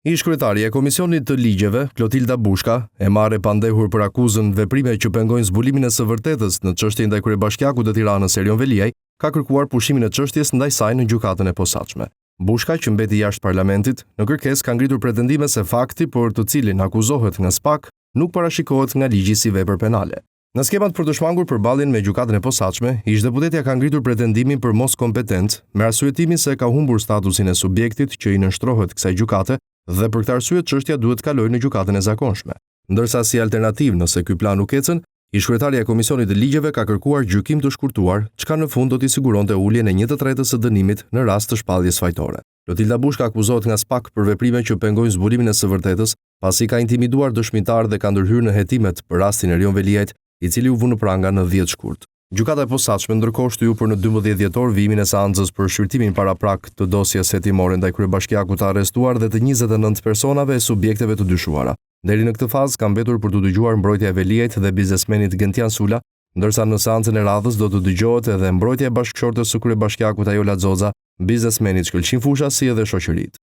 Ish-kryetari e Komisionit të Ligjeve, Klotilda Bushka, e marrë pandehur për akuzën veprime që pengojnë zbulimin e së vërtetës në çështjen ndaj kryebashkiakut të Tiranës Erion Veliaj, ka kërkuar pushimin e çështjes ndaj saj në gjykatën e posaçme. Bushka, që mbeti jashtë parlamentit, në kërkesë ka ngritur pretendime se fakti për të cilin akuzohet nga SPAK nuk parashikohet nga ligji si vepër penale. Në skemat për të shmangur përballjen me gjykatën e posaçme, ish-deputetja ka ngritur pretendimin për mos kompetent, me arsyetimin se ka humbur statusin e subjektit që i nënshtrohet kësaj gjykate dhe për këtë arsye çështja duhet të kalojë në gjykatën e zakonshme. Ndërsa si alternativë nëse ky plan nuk ecën, ish-kryetaria e Komisionit të Ligjeve ka kërkuar gjykim të shkurtuar, çka në fund do t'i siguronte uljen e 1/3 së dënimit në rast të shpalljes fajtore. Klotilda Bushka akuzohet nga SPAK për veprime që pengojnë zbulimin e së vërtetës, pasi ka intimiduar dëshmitar dhe ka ndërhyrë në hetimet për rastin Erion Veliajt, i cili u vu në pranga në 10 shkurt. Gjykata e posaçme ndërkohë shtyu për në 12 dhjetor vimin e seancës për shqyrtimin paraprak të dosjes hetimore ndaj kryebashkiakut të arrestuar dhe të 29 personave e subjekteve të dyshuara. Deri në këtë fazë ka mbetur për të dëgjuar mbrojtja e Veliajt dhe biznesmenit Gentian Sula, ndërsa në seancën e radhës do të dëgjohet edhe mbrojtja e bashkëshortes së kryebashkiakut Ajola Xoza, biznesmenit Shkëlqin Fusha si edhe shoqëritë.